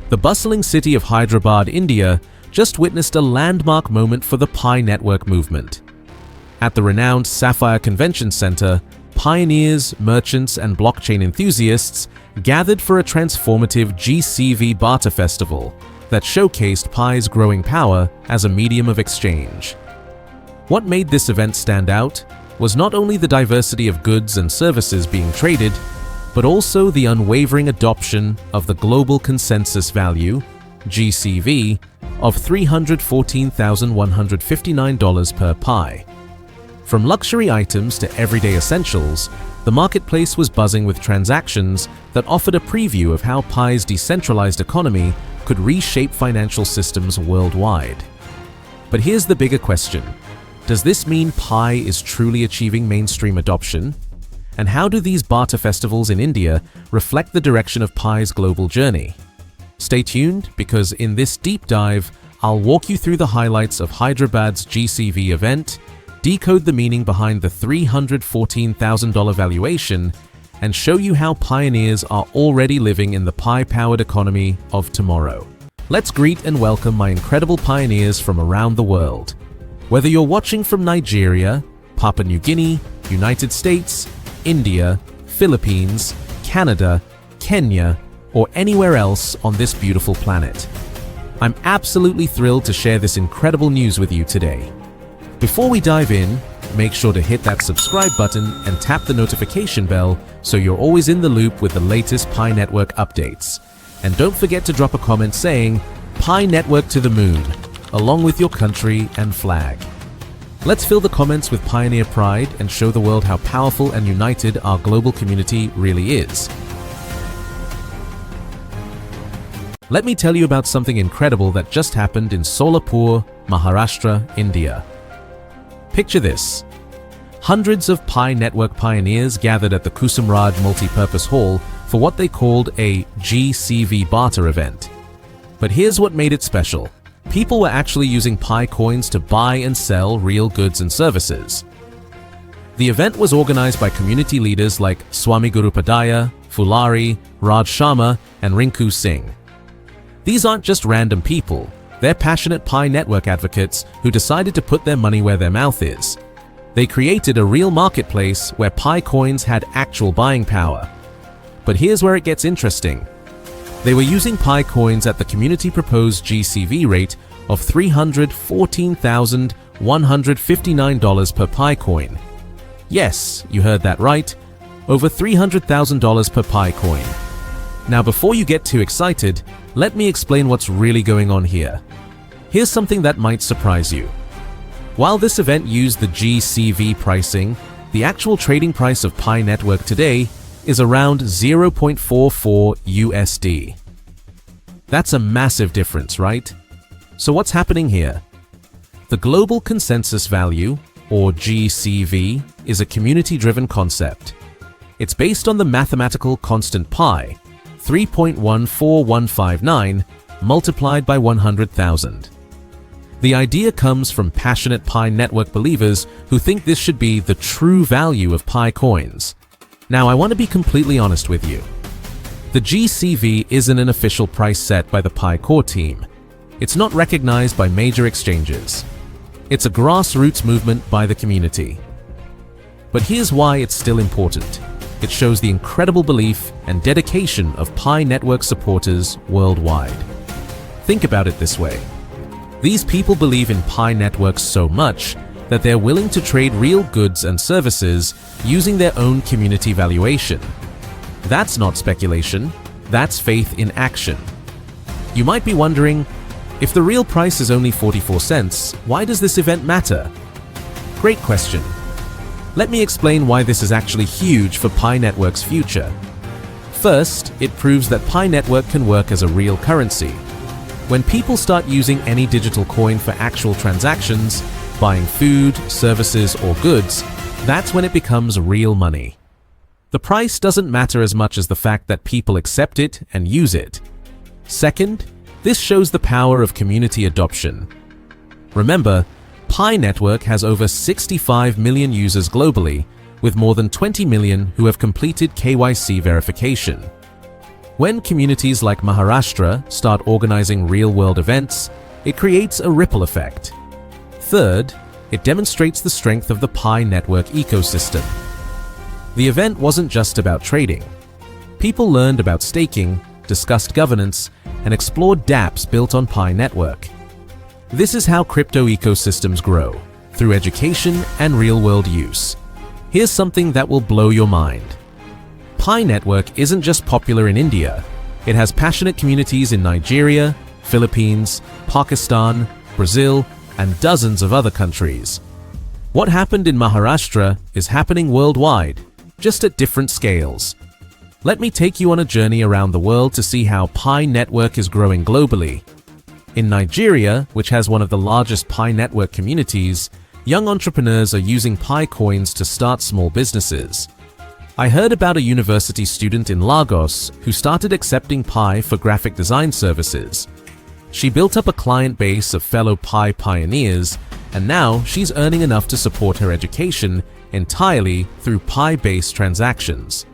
The bustling city of Hyderabad, India, just witnessed a landmark moment for the Pi network movement. At the renowned Sapphire Convention Center, pioneers, merchants, and blockchain enthusiasts gathered for a transformative GCV barter festival that showcased Pi's growing power as a medium of exchange. What made this event stand out was not only the diversity of goods and services being traded, but also the unwavering adoption of the global consensus value, GCV, of $314,159 per Pi. From luxury items to everyday essentials, the marketplace was buzzing with transactions that offered a preview of how Pi's decentralized economy could reshape financial systems worldwide. But here's the bigger question. Does this mean Pi is truly achieving mainstream adoption? And how do these barter festivals in India reflect the direction of Pi's global journey? Stay tuned, because in this deep dive, I'll walk you through the highlights of Hyderabad's GCV event, decode the meaning behind the $314,000 valuation, and show you how pioneers are already living in the Pi-powered economy of tomorrow. Let's greet and welcome my incredible pioneers from around the world. Whether you're watching from Nigeria, Papua New Guinea, United States, India, Philippines, Canada, Kenya, or anywhere else on this beautiful planet, I'm absolutely thrilled to share this incredible news with you today. Before we dive in, make sure to hit that subscribe button and tap the notification bell so you're always in the loop with the latest Pi Network updates. And don't forget to drop a comment saying, "Pi Network to the moon," along with your country and flag. Let's fill the comments with pioneer pride and show the world how powerful and united our global community really is. Let me tell you about something incredible that just happened in Solapur, Maharashtra, India. Picture this. Hundreds of Pi network pioneers gathered at the Kusumraj Multipurpose Hall for what they called a GCV barter event. But here's what made it special. People were actually using Pi coins to buy and sell real goods and services. The event was organized by community leaders like Swami Gurupadaya, Fulari, Raj Sharma, and Rinku Singh. These aren't just random people. They're passionate Pi network advocates who decided to put their money where their mouth is. They created a real marketplace where Pi coins had actual buying power. But here's where it gets interesting. They were using Pi coins at the community-proposed GCV rate of $314,159 per Pi coin. Yes, you heard that right, over $300,000 per Pi coin. Now before you get too excited, let me explain what's really going on here. Here's something that might surprise you. While this event used the GCV pricing, the actual trading price of Pi Network today is around 0.44 USD. That's a massive difference, right? So what's happening here? The global consensus value, or GCV, is a community-driven concept. It's based on the mathematical constant pi, 3.14159, multiplied by 100,000. The idea comes from passionate Pi network believers who think this should be the true value of Pi coins. Now, I want to be completely honest with you. The GCV isn't an official price set by the Pi core team. It's not recognized by major exchanges. It's a grassroots movement by the community. But here's why it's still important. It shows the incredible belief and dedication of Pi network supporters worldwide. Think about it this way. These people believe in Pi networks so much that they're willing to trade real goods and services using their own community valuation. That's not speculation, that's faith in action. You might be wondering, if the real price is only 44 cents, why does this event matter? Great question. Let me explain why this is actually huge for Pi Network's future. First, it proves that Pi Network can work as a real currency. When people start using any digital coin for actual transactions, buying food, services, or goods, that's when it becomes real money. The price doesn't matter as much as the fact that people accept it and use it. Second, this shows the power of community adoption. Remember, Pi Network has over 65 million users globally, with more than 20 million who have completed KYC verification. When communities like Maharashtra start organizing real-world events, it creates a ripple effect. Third, it demonstrates the strength of the Pi network ecosystem. The event wasn't just about trading. People learned about staking, discussed governance, and explored dApps built on Pi network. This is how crypto ecosystems grow, through education and real-world use. Here's something that will blow your mind. Pi network isn't just popular in India. It has passionate communities in Nigeria, Philippines, Pakistan, Brazil, and dozens of other countries. What happened in Maharashtra is happening worldwide, just at different scales. Let me take you on a journey around the world to see how Pi network is growing globally. In Nigeria, which has one of the largest Pi network communities, young entrepreneurs are using PiCoins to start small businesses. I heard about a university student in Lagos who started accepting Pi for graphic design services. She built up a client base of fellow Pi pioneers, and now she's earning enough to support her education entirely through Pi-based transactions.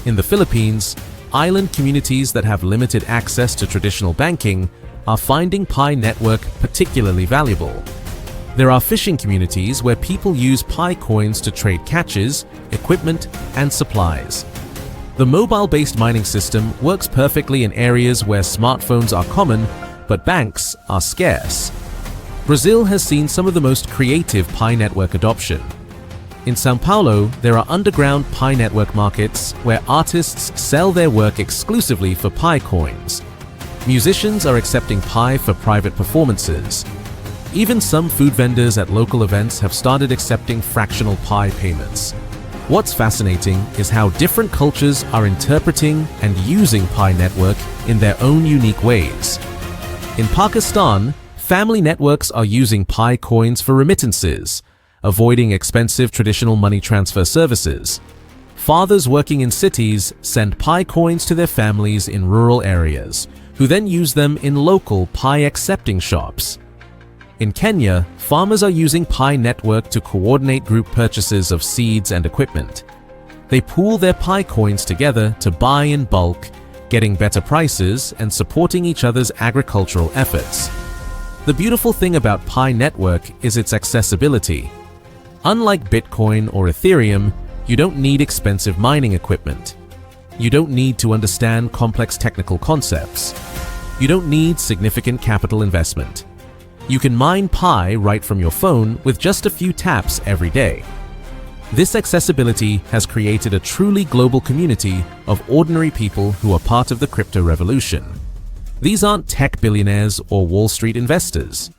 In the Philippines, island communities that have limited access to traditional banking are finding Pi network particularly valuable. There are fishing communities where people use PiCoins to trade catches, equipment, and supplies. The mobile-based mining system works perfectly in areas where smartphones are common, but banks are scarce. Brazil has seen some of the most creative Pi network adoption. In São Paulo, there are underground Pi network markets where artists sell their work exclusively for PiCoins. Musicians are accepting Pi for private performances. Even some food vendors at local events have started accepting fractional Pi payments. What's fascinating is how different cultures are interpreting and using Pi network in their own unique ways. In Pakistan, family networks are using PiCoins for remittances, avoiding expensive traditional money transfer services. Fathers working in cities send PiCoins to their families in rural areas, who then use them in local Pi accepting shops. In Kenya, farmers are using Pi network to coordinate group purchases of seeds and equipment. They pool their PiCoins together to buy in bulk, getting better prices and supporting each other's agricultural efforts. The beautiful thing about Pi network is its accessibility. Unlike Bitcoin or Ethereum, you don't need expensive mining equipment. You don't need to understand complex technical concepts. You don't need significant capital investment. You can mine Pi right from your phone with just a few taps every day. This accessibility has created a truly global community of ordinary people who are part of the crypto revolution. These aren't tech billionaires or Wall Street investors.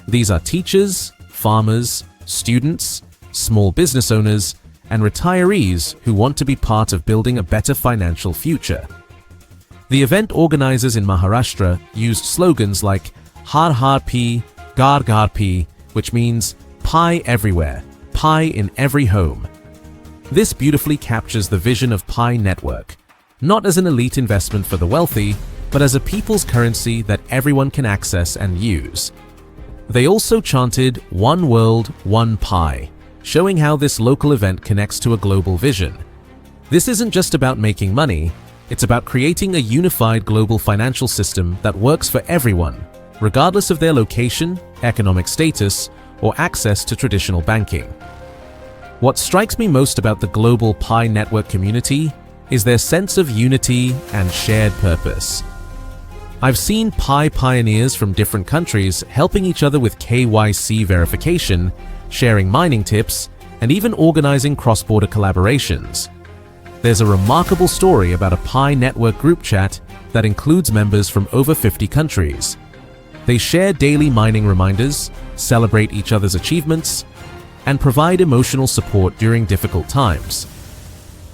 These are teachers, farmers, students, small business owners, and retirees who want to be part of building a better financial future. The event organizers in Maharashtra used slogans like Har Har Pi, Gar Gar Pi, which means Pi everywhere, Pi in every home. This beautifully captures the vision of Pi network, not as an elite investment for the wealthy, but as a people's currency that everyone can access and use. They also chanted One World, One Pi, showing how this local event connects to a global vision. This isn't just about making money, it's about creating a unified global financial system that works for everyone, regardless of their location, economic status, or access to traditional banking. What strikes me most about the global Pi network community is their sense of unity and shared purpose. I've seen Pi pioneers from different countries helping each other with KYC verification, sharing mining tips, and even organizing cross-border collaborations. There's a remarkable story about a Pi network group chat that includes members from over 50 countries. They share daily mining reminders, celebrate each other's achievements, and provide emotional support during difficult times.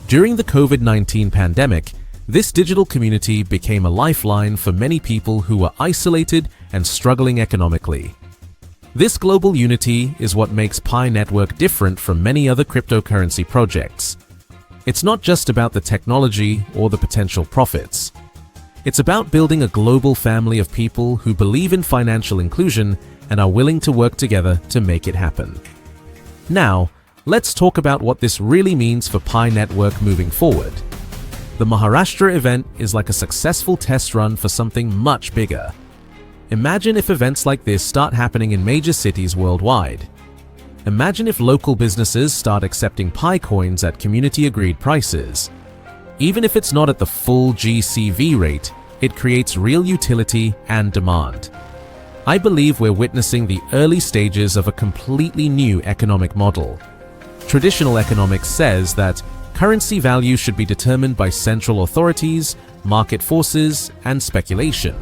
During the COVID-19 pandemic, this digital community became a lifeline for many people who were isolated and struggling economically. This global unity is what makes Pi network different from many other cryptocurrency projects. It's not just about the technology or the potential profits. It's about building a global family of people who believe in financial inclusion and are willing to work together to make it happen. Now, let's talk about what this really means for Pi network moving forward. The Maharashtra event is like a successful test run for something much bigger. Imagine if events like this start happening in major cities worldwide. Imagine if local businesses start accepting PiCoins at community-agreed prices. Even if it's not at the full GCV rate, it creates real utility and demand. I believe we're witnessing the early stages of a completely new economic model. Traditional economics says that currency value should be determined by central authorities, market forces, and speculation.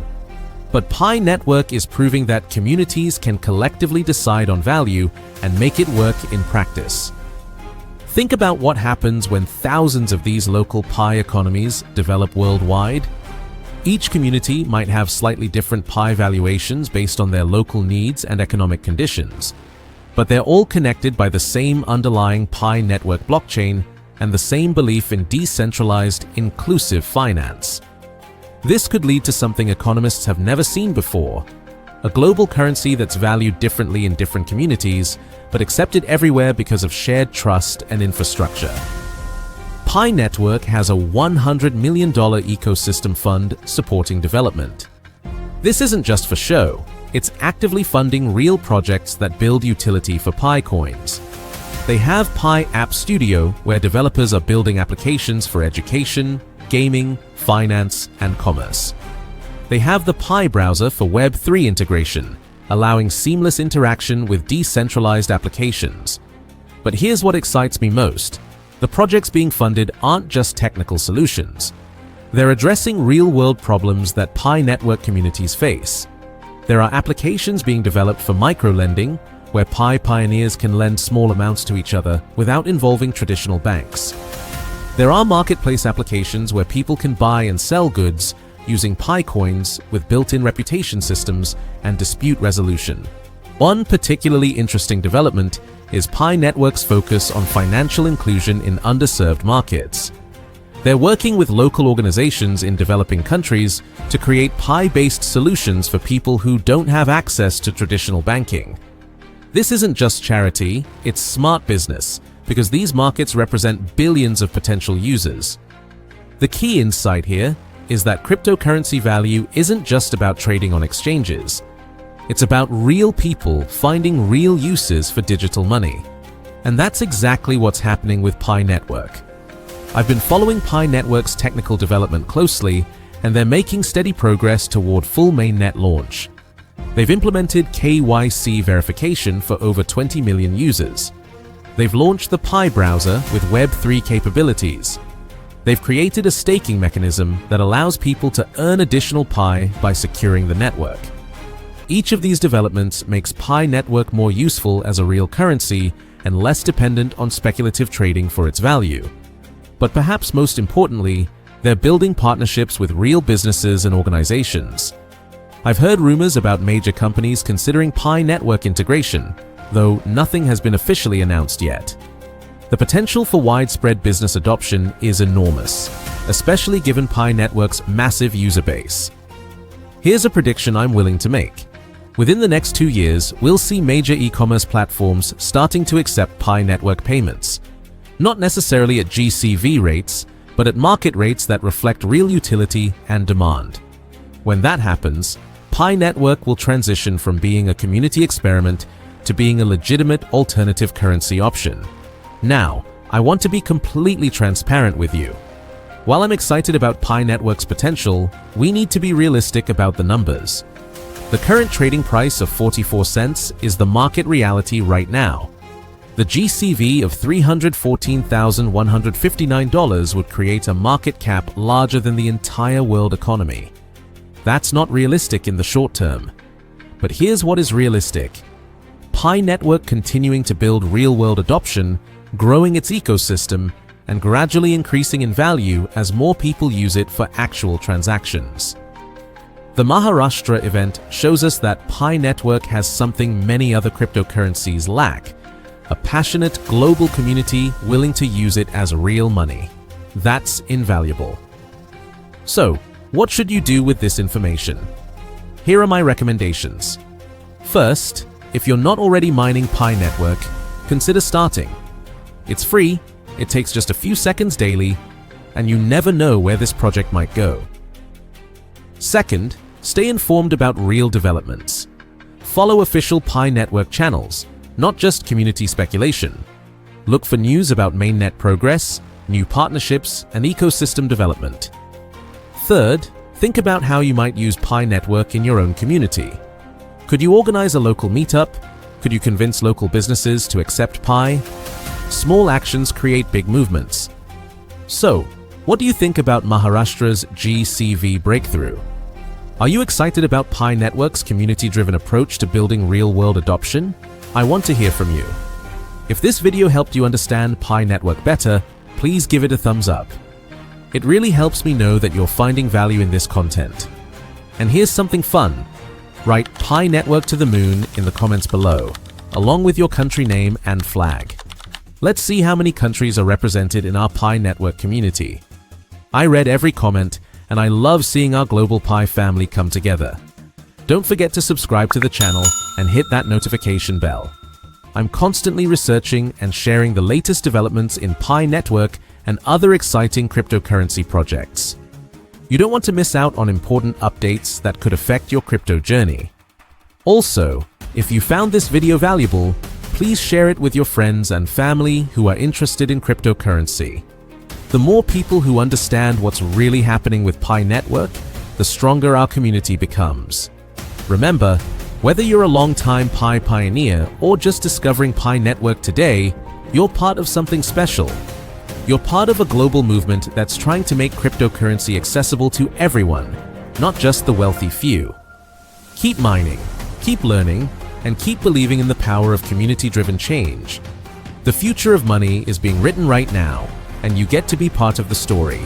But Pi Network is proving that communities can collectively decide on value and make it work in practice. Think about what happens when thousands of these local Pi economies develop worldwide. Each community might have slightly different Pi valuations based on their local needs and economic conditions, but they're all connected by the same underlying Pi Network blockchain and the same belief in decentralized, inclusive finance. This could lead to something economists have never seen before: a global currency that's valued differently in different communities, but accepted everywhere because of shared trust and infrastructure. Pi Network has a $100 million ecosystem fund supporting development. This isn't just for show, it's actively funding real projects that build utility for PiCoins. They have Pi App Studio, where developers are building applications for education, gaming, finance, and commerce. They have the Pi browser for Web3 integration, allowing seamless interaction with decentralized applications. But here's what excites me most. The projects being funded aren't just technical solutions. They're addressing real-world problems that Pi Network communities face. There are applications being developed for micro-lending, where Pi pioneers can lend small amounts to each other without involving traditional banks. There are marketplace applications where people can buy and sell goods using PiCoins with built-in reputation systems and dispute resolution. One particularly interesting development is Pi Network's focus on financial inclusion in underserved markets. They're working with local organizations in developing countries to create Pi-based solutions for people who don't have access to traditional banking. This isn't just charity, it's smart business, because these markets represent billions of potential users. The key insight here is that cryptocurrency value isn't just about trading on exchanges. It's about real people finding real uses for digital money. And that's exactly what's happening with Pi Network. I've been following Pi Network's technical development closely, and they're making steady progress toward full mainnet launch. They've implemented KYC verification for over 20 million users. They've launched the Pi browser with Web3 capabilities. They've created a staking mechanism that allows people to earn additional Pi by securing the network. Each of these developments makes Pi Network more useful as a real currency and less dependent on speculative trading for its value. But perhaps most importantly, they're building partnerships with real businesses and organizations. I've heard rumors about major companies considering Pi Network integration, though nothing has been officially announced yet. The potential for widespread business adoption is enormous, especially given Pi Network's massive user base. Here's a prediction I'm willing to make. Within the next 2 years, we'll see major e-commerce platforms starting to accept Pi Network payments. Not necessarily at GCV rates, but at market rates that reflect real utility and demand. When that happens, Pi Network will transition from being a community experiment to being a legitimate alternative currency option. Now, I want to be completely transparent with you. While I'm excited about Pi Network's potential, we need to be realistic about the numbers. The current trading price of 44 cents is the market reality right now. The GCV of $314,159 would create a market cap larger than the entire world economy. That's not realistic in the short term. But here's what is realistic. Pi Network continuing to build real-world adoption, growing its ecosystem, and gradually increasing in value as more people use it for actual transactions. The Maharashtra event shows us that Pi Network has something many other cryptocurrencies lack: a passionate global community willing to use it as real money. That's invaluable. So, what should you do with this information? Here are my recommendations. First, if you're not already mining Pi Network, consider starting. It's free, it takes just a few seconds daily, and you never know where this project might go. Second, stay informed about real developments. Follow official Pi network channels, not just community speculation. Look for news about mainnet progress, new partnerships, and ecosystem development. Third, think about how you might use Pi network in your own community. Could you organize a local meetup? Could you convince local businesses to accept Pi? Small actions create big movements. So, what do you think about Maharashtra's GCV breakthrough? Are you excited about Pi Network's community-driven approach to building real-world adoption? I want to hear from you. If this video helped you understand Pi Network better, please give it a thumbs up. It really helps me know that you're finding value in this content. And here's something fun. Write Pi Network to the moon in the comments below, along with your country name and flag. Let's see how many countries are represented in our Pi Network community. I read every comment, and I love seeing our global Pi family come together. Don't forget to subscribe to the channel and hit that notification bell. I'm constantly researching and sharing the latest developments in Pi Network and other exciting cryptocurrency projects. You don't want to miss out on important updates that could affect your crypto journey. Also, if you found this video valuable, please share it with your friends and family who are interested in cryptocurrency. The more people who understand what's really happening with Pi Network, the stronger our community becomes. Remember, whether you're a long-time Pi pioneer or just discovering Pi Network today, you're part of something special. You're part of a global movement that's trying to make cryptocurrency accessible to everyone, not just the wealthy few. Keep mining, keep learning, and keep believing in the power of community-driven change. The future of money is being written right now, and you get to be part of the story.